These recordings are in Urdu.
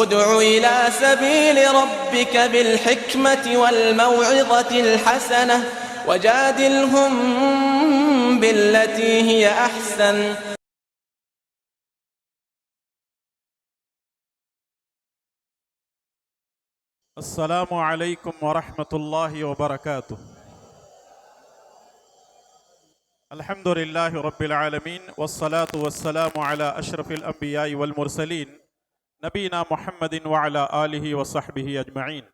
ادع إلى سبيل ربك بالحكمة والموعظة الحسنة وجادلهم بالتي هي أحسن. السلام علیکم ورحمۃ اللہ وبرکاتہ. الحمد للہ رب العالمین والصلاة والسلام علی اشرف الانبیاء والمرسلین نبینا محمد وعلی آلہ وصحبہ اجمعین.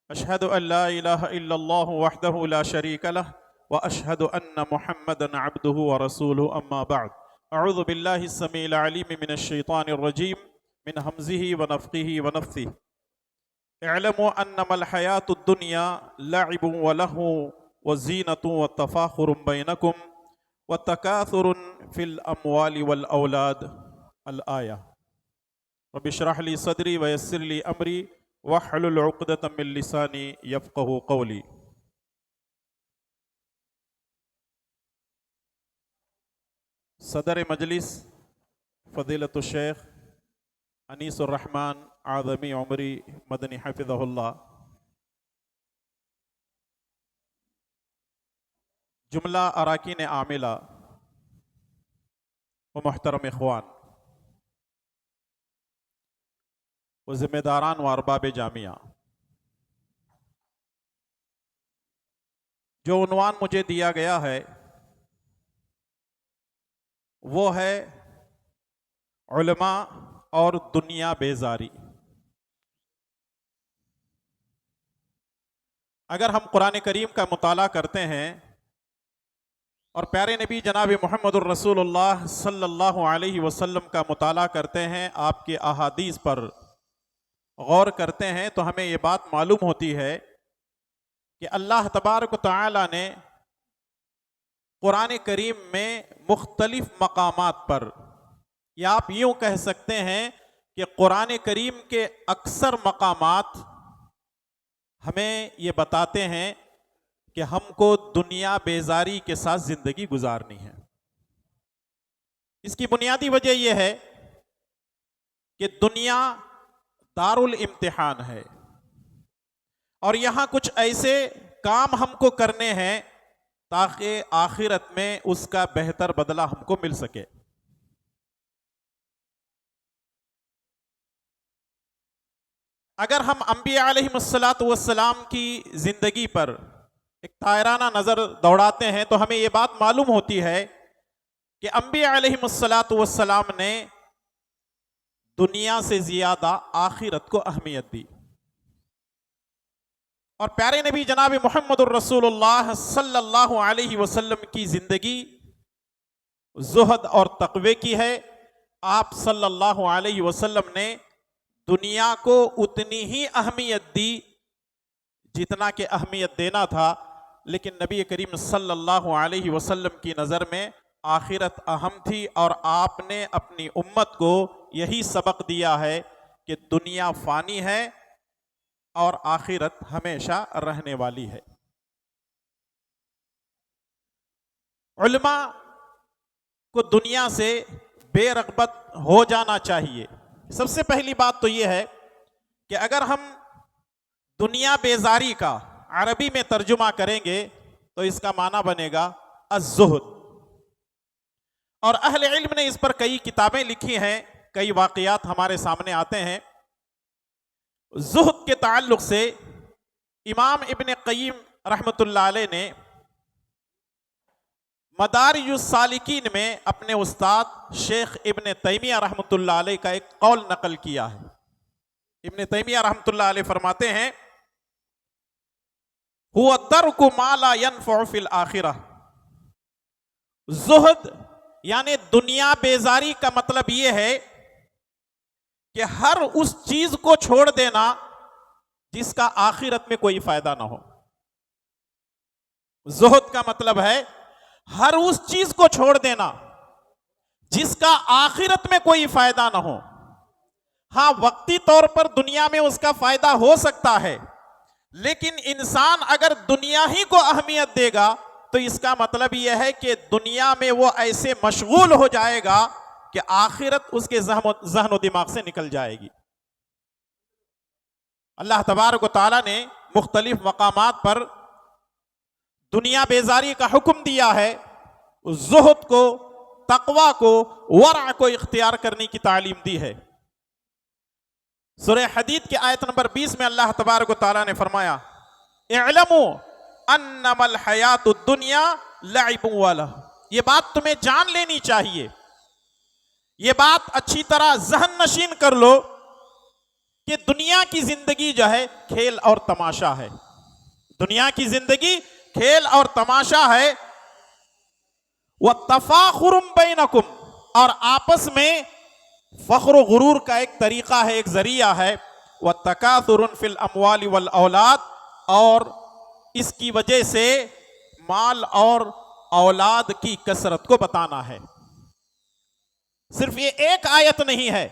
اشہد ان لا الہ الا اللہ وحدہ لا شریک لہ واشہد ان محمدا عبدہ ورسولہ. اما بعد. اعوذ باللہ السمیع العلیم من الشیطان الرجیم من ہمزہ ونفخہ ونفثہ. اعلموا انما الحیاة الدنیا لعب ولہو وزینۃ والتفاخر بینکم والتکاثر فی الاموال والاولاد. الآیہ. رب اشرح لی صدری ویسر لی امری واحلل عقدۃ من لسانی یفقہوا قولی. صدر مجلس فضیلۃ الشیخ انیس الرحمن اعظمی عمری مدنی حفظہ اللہ، جملہ اراکین عاملہ و محترم اخوان و ذمہ داران و ارباب جامعہ، جو عنوان مجھے دیا گیا ہے وہ ہے علماء اور دنیا بیزاری. اگر ہم قرآن کریم کا مطالعہ کرتے ہیں اور پیارے نبی جناب محمد الرسول اللہ صلی اللہ علیہ وسلم کا مطالعہ کرتے ہیں، آپ کے احادیث پر غور کرتے ہیں، تو ہمیں یہ بات معلوم ہوتی ہے کہ اللہ تبارک و تعالی نے قرآن کریم میں مختلف مقامات پر، یا آپ یوں کہہ سکتے ہیں کہ قرآن کریم کے اکثر مقامات ہمیں یہ بتاتے ہیں کہ ہم کو دنیا بیزاری کے ساتھ زندگی گزارنی ہے. اس کی بنیادی وجہ یہ ہے کہ دنیا دار الامتحان ہے اور یہاں کچھ ایسے کام ہم کو کرنے ہیں تاکہ آخرت میں اس کا بہتر بدلہ ہم کو مل سکے. اگر ہم انبیاء علیہ السلام کی زندگی پر ایک طائرانہ نظر دوڑاتے ہیں تو ہمیں یہ بات معلوم ہوتی ہے کہ انبیاء علیہ السلام نے دنیا سے زیادہ آخرت کو اہمیت دی، اور پیارے نبی جناب محمد الرسول اللہ صلی اللہ علیہ وسلم کی زندگی زہد اور تقوی کی ہے. آپ صلی اللہ علیہ وسلم نے دنیا کو اتنی ہی اہمیت دی جتنا کہ اہمیت دینا تھا، لیکن نبی کریم صلی اللہ علیہ وسلم کی نظر میں آخرت اہم تھی، اور آپ نے اپنی امت کو یہی سبق دیا ہے کہ دنیا فانی ہے اور آخرت ہمیشہ رہنے والی ہے. علماء کو دنیا سے بے رغبت ہو جانا چاہیے. سب سے پہلی بات تو یہ ہے کہ اگر ہم دنیا بیزاری کا عربی میں ترجمہ کریں گے تو اس کا معنی بنے گا الزہد، اور اہل علم نے اس پر کئی کتابیں لکھی ہیں، کئی واقعات ہمارے سامنے آتے ہیں. زہد کے تعلق سے امام ابن قیم رحمۃ اللہ علیہ نے مدارج السالکین میں اپنے استاد شیخ ابن تیمیہ رحمۃ اللہ علیہ کا ایک قول نقل کیا ہے. ابن تیمیہ رحمۃ اللہ علیہ فرماتے ہیں هو ترک ما لا ينفع فی الآخرہ. زہد یعنی دنیا بیزاری کا مطلب یہ ہے کہ ہر اس چیز کو چھوڑ دینا جس کا آخرت میں کوئی فائدہ نہ ہو. زہد کا مطلب ہے ہر اس چیز کو چھوڑ دینا جس کا آخرت میں کوئی فائدہ نہ ہو. ہاں وقتی طور پر دنیا میں اس کا فائدہ ہو سکتا ہے، لیکن انسان اگر دنیا ہی کو اہمیت دے گا تو اس کا مطلب یہ ہے کہ دنیا میں وہ ایسے مشغول ہو جائے گا کہ آخرت اس کے ذہن و دماغ سے نکل جائے گی. اللہ تبارک و تعالیٰ نے مختلف مقامات پر دنیا بیزاری کا حکم دیا ہے، زہد کو، تقوی کو، ورع کو اختیار کرنے کی تعلیم دی ہے۔ سورہ حدید کی آیت نمبر 20 میں اللہ تبارک و تعالیٰ نے فرمایا اعلموا انما الحیات الدنیا لعب و لہو۔ یہ بات تمہیں جان لینی چاہیے، یہ بات اچھی طرح ذہن نشین کر لو کہ دنیا کی زندگی جو ہے کھیل اور تماشا ہے، دنیا کی زندگی کھیل اور تماشا ہے۔ وَتَفَاخُرٌ بَيْنَكُمْ، اور آپس میں فخر و غرور کا ایک طریقہ ہے، ایک ذریعہ ہے۔ وَتَكَاثُرٌ فِي الْأَمْوَالِ وَالْأَوْلَادِ، اور اس کی وجہ سے مال اور اولاد کی کثرت کو بتانا ہے۔ صرف یہ ایک آیت نہیں ہے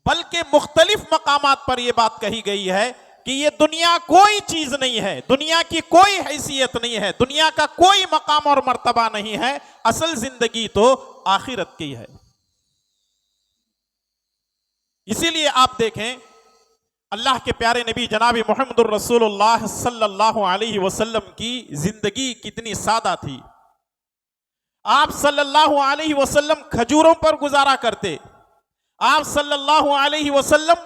بلکہ مختلف مقامات پر یہ بات کہی گئی ہے کہ یہ دنیا کوئی چیز نہیں ہے، دنیا کی کوئی حیثیت نہیں ہے، دنیا کا کوئی مقام اور مرتبہ نہیں ہے، اصل زندگی تو آخرت کی ہے۔ اسی لیے آپ دیکھیں اللہ کے پیارے نبی جناب محمد الرسول اللہ صلی اللہ علیہ وسلم کی زندگی کتنی سادہ تھی۔ آپ صلی اللہ علیہ وسلم کھجوروں پر گزارا کرتے، آپ صلی اللہ علیہ وسلم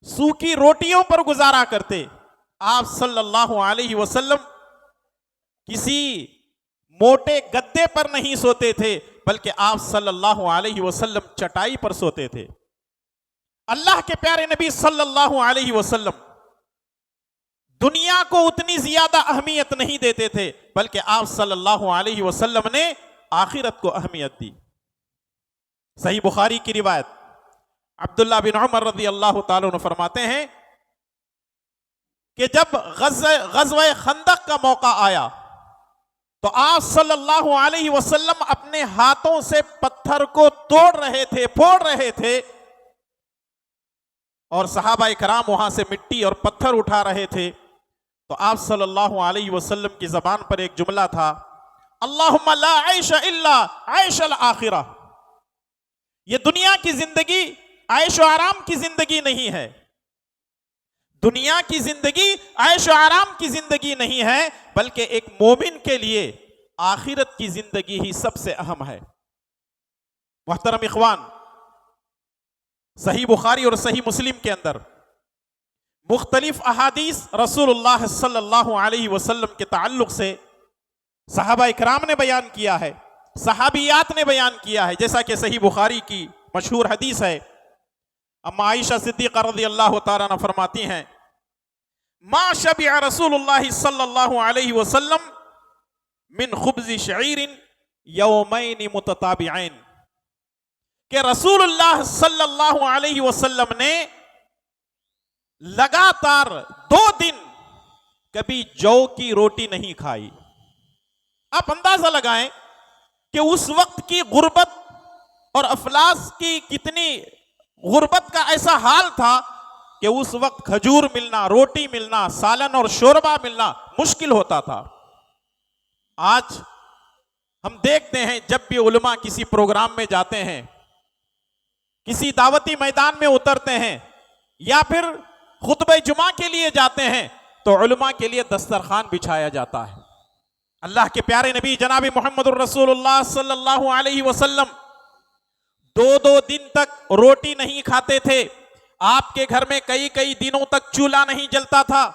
سوکھی روٹیوں پر گزارا کرتے، آپ صلی اللہ علیہ وسلم کسی موٹے گدے پر نہیں سوتے تھے بلکہ آپ صلی اللہ علیہ وسلم چٹائی پر سوتے تھے۔ اللہ کے پیارے نبی صلی اللہ علیہ وسلم دنیا کو اتنی زیادہ اہمیت نہیں دیتے تھے بلکہ آپ صلی اللہ علیہ وسلم نے آخرت کو اہمیت دی۔ صحیح بخاری کی روایت عبداللہ بن عمر رضی اللہ تعالیٰ عنہ فرماتے ہیں کہ جب غزوہ خندق کا موقع آیا تو آپ صلی اللہ علیہ وسلم اپنے ہاتھوں سے پتھر کو توڑ رہے تھے، پھوڑ رہے تھے، اور صحابہ کرام وہاں سے مٹی اور پتھر اٹھا رہے تھے۔ تو آپ صلی اللہ علیہ وسلم کی زبان پر ایک جملہ تھا، اللہم لا عیش الا عیش الآخرہ۔ یہ دنیا کی زندگی عیش و آرام کی زندگی نہیں ہے، دنیا کی زندگی عیش و آرام کی زندگی نہیں ہے بلکہ ایک مومن کے لیے آخرت کی زندگی ہی سب سے اہم ہے۔ محترم اخوان، صحیح بخاری اور صحیح مسلم کے اندر مختلف احادیث رسول اللہ صلی اللہ علیہ وسلم کے تعلق سے صحابہ اکرام نے بیان کیا ہے، صحابیات نے بیان کیا ہے، جیسا کہ صحیح بخاری کی مشہور حدیث ہے۔ اما عائشہ صدیقہ رضی اللہ تعالیٰ عنہ فرماتی ہیں ما شبع رسول اللہ صلی اللہ علیہ وسلم من خبز شعیر یومین متتابعین، کہ رسول اللہ صلی اللہ علیہ وسلم نے لگاتار 2 دن کبھی جو کی روٹی نہیں کھائی۔ آپ اندازہ لگائیں کہ اس وقت کی غربت اور افلاس کی کتنی غربت کا ایسا حال تھا کہ اس وقت کھجور ملنا، روٹی ملنا، سالن اور شوربہ ملنا مشکل ہوتا تھا۔ آج ہم دیکھتے ہیں جب بھی علماء کسی پروگرام میں جاتے ہیں، کسی دعوتی میدان میں اترتے ہیں یا پھر خطبہ جمعہ کے لیے جاتے ہیں تو علماء کے لیے دسترخوان بچھایا جاتا ہے۔ اللہ کے پیارے نبی جناب محمد الرسول اللہ صلی اللہ علیہ وسلم 2 دن تک روٹی نہیں کھاتے تھے، آپ کے گھر میں کئی دنوں تک چولہا نہیں جلتا تھا۔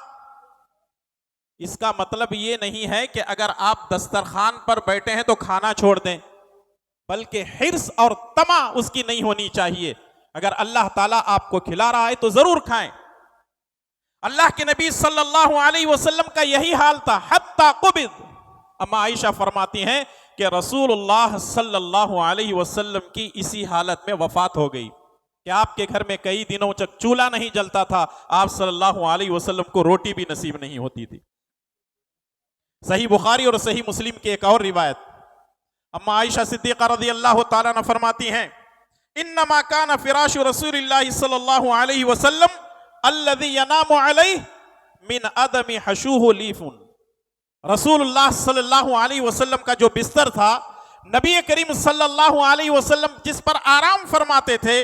اس کا مطلب یہ نہیں ہے کہ اگر آپ دسترخوان پر بیٹھے ہیں تو کھانا چھوڑ دیں، بلکہ حرص اور طمع اس کی نہیں ہونی چاہیے۔ اگر اللہ تعالیٰ آپ کو کھلا رہا ہے تو ضرور کھائیں۔ اللہ کے نبی صلی اللہ علیہ وسلم کا یہی حال تھا حتی قبض۔ اما عائشہ فرماتی ہیں کہ رسول اللہ صلی اللہ علیہ وسلم کی اسی حالت میں وفات ہو گئی کہ آپ کے گھر میں کئی دنوں تک چولہا نہیں جلتا تھا، آپ صلی اللہ علیہ وسلم کو روٹی بھی نصیب نہیں ہوتی تھی۔ صحیح بخاری اور صحیح مسلم کی ایک اور روایت اما عائشہ صدیقہ رضی اللہ تعالیٰ عنہ فرماتی ہیں انما کان فراش رسول اللہ صلی اللہ علیہ وسلم الذي ينام علیہ من عدم حشوہ لیف۔ رسول اللہ صلی اللہ علیہ وسلم کا جو بستر تھا، نبی کریم صلی اللہ علیہ وسلم جس پر آرام فرماتے تھے،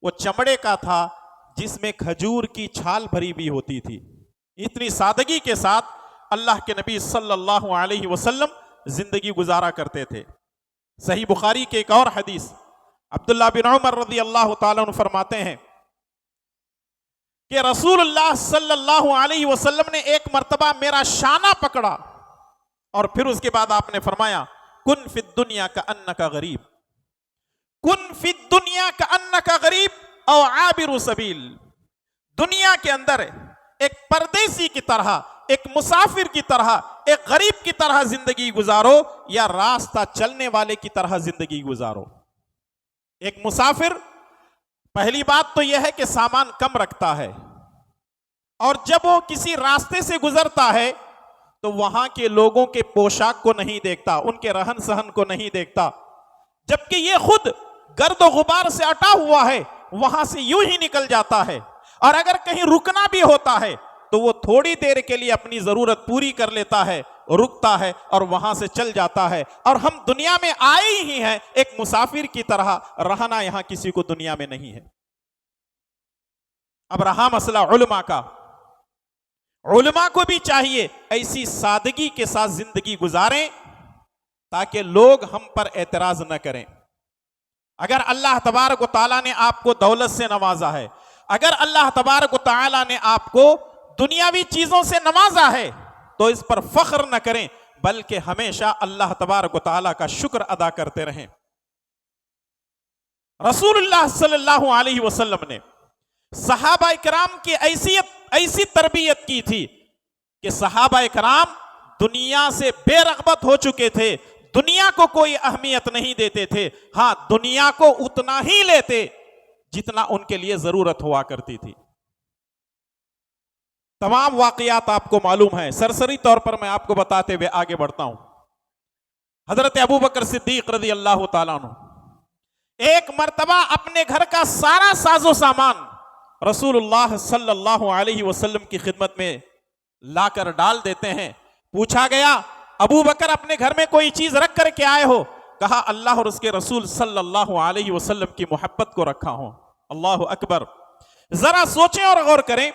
وہ چمڑے کا تھا جس میں کھجور کی چھال بھری بھی ہوتی تھی۔ اتنی سادگی کے ساتھ اللہ کے نبی صلی اللہ علیہ وسلم زندگی گزارا کرتے تھے۔ صحیح بخاری کے ایک اور حدیث، عبداللہ بن عمر رضی اللہ تعالیٰ عنہ فرماتے ہیں کہ رسول اللہ صلی اللہ علیہ وسلم نے ایک مرتبہ میرا شانہ پکڑا اور پھر اس کے بعد آپ نے فرمایا کن فی الدنیا کأنک غریب، کن فی الدنیا کأنک غریب او عابر سبیل، دنیا کے اندر ایک پردیسی کی طرح، ایک مسافر کی طرح، ایک غریب کی طرح زندگی گزارو یا راستہ چلنے والے کی طرح زندگی گزارو۔ ایک مسافر پہلی بات تو یہ ہے کہ سامان کم رکھتا ہے، اور جب وہ کسی راستے سے گزرتا ہے تو وہاں کے لوگوں کے پوشاک کو نہیں دیکھتا، ان کے رہن سہن کو نہیں دیکھتا، جبکہ یہ خود گرد و غبار سے اٹا ہوا ہے، وہاں سے یوں ہی نکل جاتا ہے، اور اگر کہیں رکنا بھی ہوتا ہے تو وہ تھوڑی دیر کے لیے اپنی ضرورت پوری کر لیتا ہے، رکتا ہے اور وہاں سے چل جاتا ہے۔ اور ہم دنیا میں آئے ہی ہیں ایک مسافر کی طرح، رہنا یہاں کسی کو دنیا میں نہیں ہے۔ اب رہا مسئلہ علماء کا، علماء کو بھی چاہیے ایسی سادگی کے ساتھ زندگی گزاریں تاکہ لوگ ہم پر اعتراض نہ کریں۔ اگر اللہ تبارک و تعالیٰ نے آپ کو دولت سے نوازا ہے، اگر اللہ تبارک و تعالیٰ نے آپ کو دنیاوی چیزوں سے نوازا ہے تو اس پر فخر نہ کریں، بلکہ ہمیشہ اللہ تبارک و تعالیٰ کا شکر ادا کرتے رہیں۔ رسول اللہ صلی اللہ علیہ وسلم نے صحابہ کرام کی ایسی تربیت کی تھی کہ صحابہ کرام دنیا سے بے رغبت ہو چکے تھے، دنیا کو کوئی اہمیت نہیں دیتے تھے، ہاں دنیا کو اتنا ہی لیتے جتنا ان کے لیے ضرورت ہوا کرتی تھی۔ تمام واقعات آپ کو معلوم ہیں، سرسری طور پر میں آپ کو بتاتے ہوئے آگے بڑھتا ہوں۔ حضرت ابو بکر صدیق رضی اللہ تعالیٰ عنہ ایک مرتبہ اپنے گھر کا سارا ساز و سامان رسول اللہ صلی اللہ علیہ وسلم کی خدمت میں لا کر ڈال دیتے ہیں۔ پوچھا گیا ابو بکر اپنے گھر میں کوئی چیز رکھ کر کے آئے ہو؟ کہا اللہ اور اس کے رسول صلی اللہ علیہ وسلم کی محبت کو رکھا ہوں۔ اللہ اکبر! ذرا سوچیں اور غور کریں،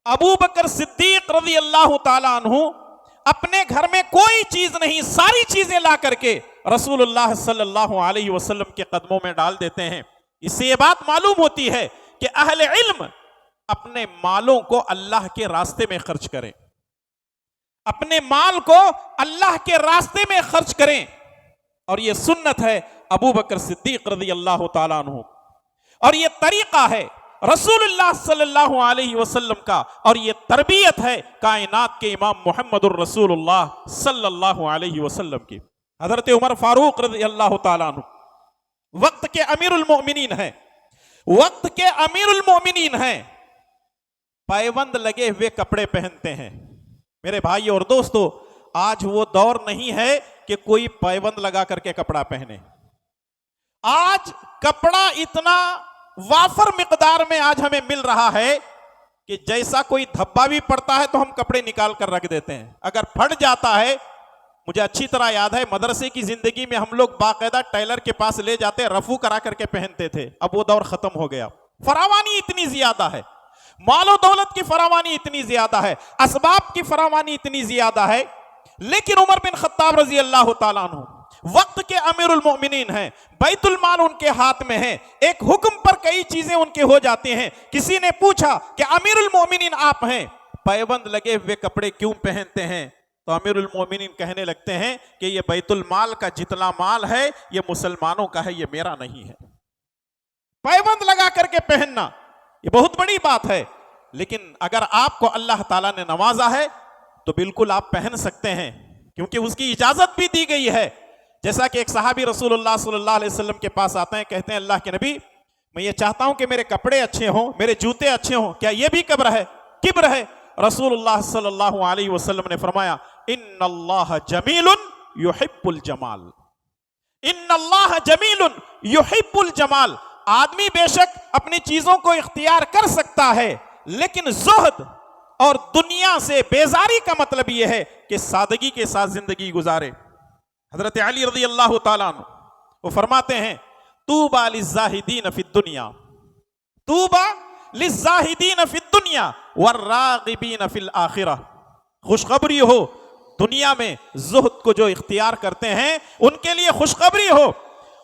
ابو بکر صدیق رضی اللہ تعالیٰ عنہ اپنے گھر میں کوئی چیز نہیں، ساری چیزیں لا کر کے رسول اللہ صلی اللہ علیہ وسلم کے قدموں میں ڈال دیتے ہیں۔ اس سے یہ بات معلوم ہوتی ہے کہ اہل علم اپنے مالوں کو اللہ کے راستے میں خرچ کریں، اپنے مال کو اللہ کے راستے میں خرچ کریں، اور یہ سنت ہے ابو بکر صدیق رضی اللہ تعالیٰ عنہ، اور یہ طریقہ ہے رسول اللہ صلی اللہ علیہ وسلم کا، اور یہ تربیت ہے کائنات کے امام محمد الرسول اللہ صلی اللہ علیہ وسلم کی۔ حضرت عمر فاروق رضی اللہ تعالیٰ عنہ وقت کے امیر المؤمنین ہیں، وقت کے امیر المؤمنین ہیں، پائبند لگے ہوئے کپڑے پہنتے ہیں۔ میرے بھائی اور دوستو، آج وہ دور نہیں ہے کہ کوئی پائبند لگا کر کے کپڑا پہنے۔ آج کپڑا اتنا وافر مقدار میں آج ہمیں مل رہا ہے کہ جیسا کوئی دھبا بھی پڑتا ہے تو ہم کپڑے نکال کر رکھ دیتے ہیں۔ اگر پھٹ جاتا ہے، مجھے اچھی طرح یاد ہے مدرسے کی زندگی میں ہم لوگ باقاعدہ ٹیلر کے پاس لے جاتے، رفو کرا کر کے پہنتے تھے۔ اب وہ دور ختم ہو گیا۔ فراوانی اتنی زیادہ ہے، مال و دولت کی فراوانی اتنی زیادہ ہے، اسباب کی فراوانی اتنی زیادہ ہے، لیکن عمر بن خطاب رضی اللہ تعالیٰ عنہ وقت کے امیر المؤمنین ہیں، بیت المال ان کے ہاتھ میں ہے، ایک حکم پر کئی چیزیں ان کے ہو جاتی ہیں۔ کسی نے پوچھا کہ امیر المؤمنین آپ ہیں، پائبند لگے ہوئے کپڑے کیوں پہنتے ہیں؟ تو امیر المؤمنین کہنے لگتے ہیں کہ یہ بیت المال کا جتنا مال ہے یہ مسلمانوں کا ہے، یہ میرا نہیں ہے۔ پائبند لگا کر کے پہننا یہ بہت بڑی بات ہے، لیکن اگر آپ کو اللہ تعالیٰ نے نوازا ہے تو بالکل آپ پہن سکتے ہیں، کیونکہ اس کی اجازت بھی دی گئی ہے۔ جیسا کہ ایک صحابی رسول اللہ صلی اللہ علیہ وسلم کے پاس آتے ہیں، کہتے ہیں اللہ کے نبی میں یہ چاہتا ہوں کہ میرے کپڑے اچھے ہوں، میرے جوتے اچھے ہوں، کیا یہ بھی کبر ہے؟ رسول اللہ صلی اللہ علیہ وسلم نے فرمایا ان اللہ جمیل یحب الجمال، ان اللہ جمیل یحب الجمال۔ آدمی بے شک اپنی چیزوں کو اختیار کر سکتا ہے، لیکن زہد اور دنیا سے بیزاری کا مطلب یہ ہے کہ سادگی کے ساتھ زندگی گزارے۔ حضرت علی رضی اللہ تعالیٰ عنہ وہ فرماتے ہیں طوبیٰ للزاہدین فی الدنیا، طوبیٰ للزاہدین فی الدنیا والراغبین فی الآخرہ، خوشخبری ہو دنیا میں زہد کو جو اختیار کرتے ہیں ان کے لیے خوشخبری ہو،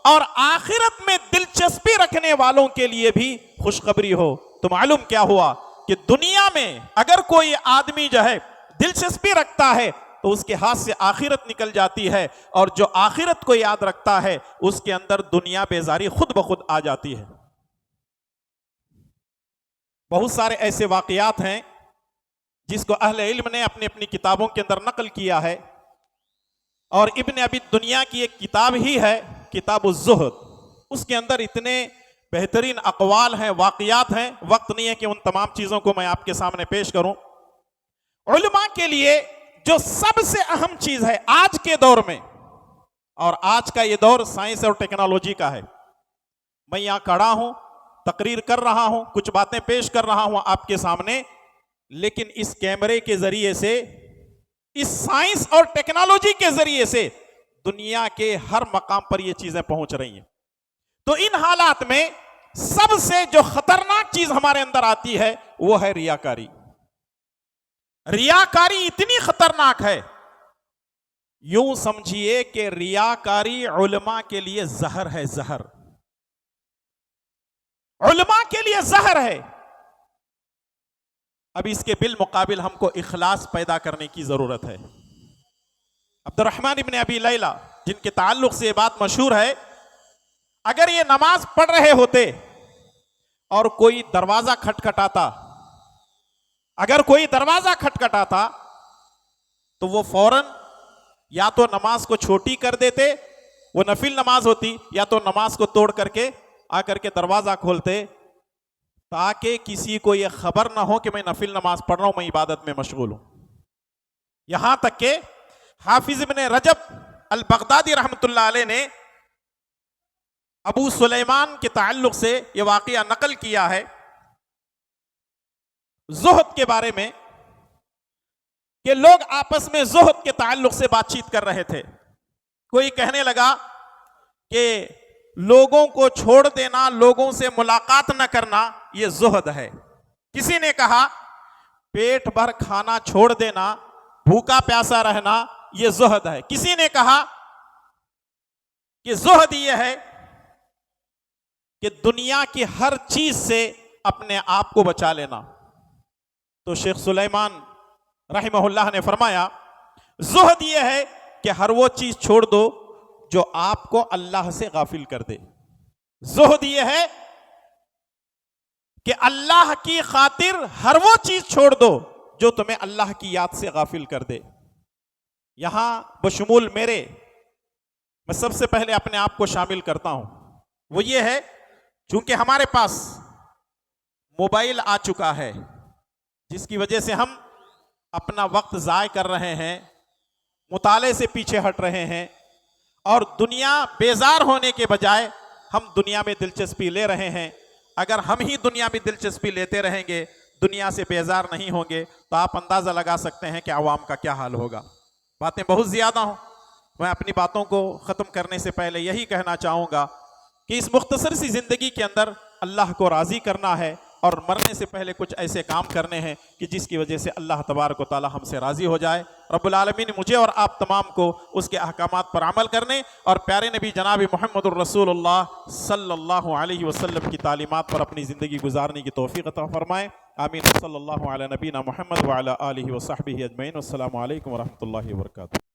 اور آخرت میں دلچسپی رکھنے والوں کے لیے بھی خوشخبری ہو۔ تو معلوم کیا ہوا کہ دنیا میں اگر کوئی آدمی جو ہے دلچسپی رکھتا ہے تو اس کے ہاتھ سے آخرت نکل جاتی ہے، اور جو آخرت کو یاد رکھتا ہے اس کے اندر دنیا بیزاری خود بخود آ جاتی ہے۔ بہت سارے ایسے واقعات ہیں جس کو اہل علم نے اپنی اپنی کتابوں کے اندر نقل کیا ہے، اور ابن ابی دنیا کی ایک کتاب ہی ہے کتاب الزہد، اس کے اندر اتنے بہترین اقوال ہیں، واقعات ہیں، وقت نہیں ہے کہ ان تمام چیزوں کو میں آپ کے سامنے پیش کروں۔ علماء کے لیے جو سب سے اہم چیز ہے آج کے دور میں، اور آج کا یہ دور سائنس اور ٹیکنالوجی کا ہے، میں یہاں کھڑا ہوں، تقریر کر رہا ہوں، کچھ باتیں پیش کر رہا ہوں آپ کے سامنے، لیکن اس کیمرے کے ذریعے سے، اس سائنس اور ٹیکنالوجی کے ذریعے سے دنیا کے ہر مقام پر یہ چیزیں پہنچ رہی ہیں۔ تو ان حالات میں سب سے جو خطرناک چیز ہمارے اندر آتی ہے وہ ہے ریاکاری۔ ریاکاری اتنی خطرناک ہے، یوں سمجھیے کہ ریاکاری علماء کے لیے زہر ہے، زہر علماء کے لیے زہر ہے۔ اب اس کے بالمقابل ہم کو اخلاص پیدا کرنے کی ضرورت ہے۔ عبد الرحمن ابن ابی لیلہ جن کے تعلق سے یہ بات مشہور ہے، اگر یہ نماز پڑھ رہے ہوتے اور کوئی دروازہ کھٹکھٹاتا، اگر کوئی دروازہ کھٹکھٹاتا تو وہ فوراً یا تو نماز کو چھوٹی کر دیتے، وہ نفل نماز ہوتی، یا تو نماز کو توڑ کر کے آ کر کے دروازہ کھولتے، تاکہ کسی کو یہ خبر نہ ہو کہ میں نفل نماز پڑھ رہا ہوں، میں عبادت میں مشغول ہوں۔ یہاں تک کہ حافظ ابن رجب البغدادی رحمت اللہ علیہ نے ابو سلیمان کے تعلق سے یہ واقعہ نقل کیا ہے زہد کے بارے میں، کہ لوگ آپس میں زہد کے تعلق سے بات چیت کر رہے تھے۔ کوئی کہنے لگا کہ لوگوں کو چھوڑ دینا، لوگوں سے ملاقات نہ کرنا، یہ زہد ہے۔ کسی نے کہا پیٹ بھر کھانا چھوڑ دینا، بھوکا پیاسا رہنا، یہ زہد ہے۔ کسی نے کہا کہ زہد یہ ہے کہ دنیا کی ہر چیز سے اپنے آپ کو بچا لینا۔ تو شیخ سلیمان رحمہ اللہ نے فرمایا زہد یہ ہے کہ ہر وہ چیز چھوڑ دو جو آپ کو اللہ سے غافل کر دے۔ زہد یہ ہے کہ اللہ کی خاطر ہر وہ چیز چھوڑ دو جو تمہیں اللہ کی یاد سے غافل کر دے۔ یہاں بشمول میرے، میں سب سے پہلے اپنے آپ کو شامل کرتا ہوں، وہ یہ ہے چونکہ ہمارے پاس موبائل آ چکا ہے، جس کی وجہ سے ہم اپنا وقت ضائع کر رہے ہیں، مطالعے سے پیچھے ہٹ رہے ہیں، اور دنیا بیزار ہونے کے بجائے ہم دنیا میں دلچسپی لے رہے ہیں۔ اگر ہم ہی دنیا میں دلچسپی لیتے رہیں گے، دنیا سے بیزار نہیں ہوں گے، تو آپ اندازہ لگا سکتے ہیں کہ عوام کا کیا حال ہوگا۔ باتیں بہت زیادہ ہوں، میں اپنی باتوں کو ختم کرنے سے پہلے یہی کہنا چاہوں گا کہ اس مختصر سی زندگی کے اندر اللہ کو راضی کرنا ہے، اور مرنے سے پہلے کچھ ایسے کام کرنے ہیں کہ جس کی وجہ سے اللہ تبارک و تعالی ہم سے راضی ہو جائے۔ رب العالمین مجھے اور آپ تمام کو اس کے احکامات پر عمل کرنے اور پیارے نبی جناب محمد الرسول اللہ صلی اللہ علیہ وسلم کی تعلیمات پر اپنی زندگی گزارنے کی توفیق عطا فرمائے۔ آمین۔ صلی اللہ علی نبینا محمد وعلی آلہ وصحبہ اجمعین۔ السلام علیکم ورحمۃ اللہ وبرکاتہ۔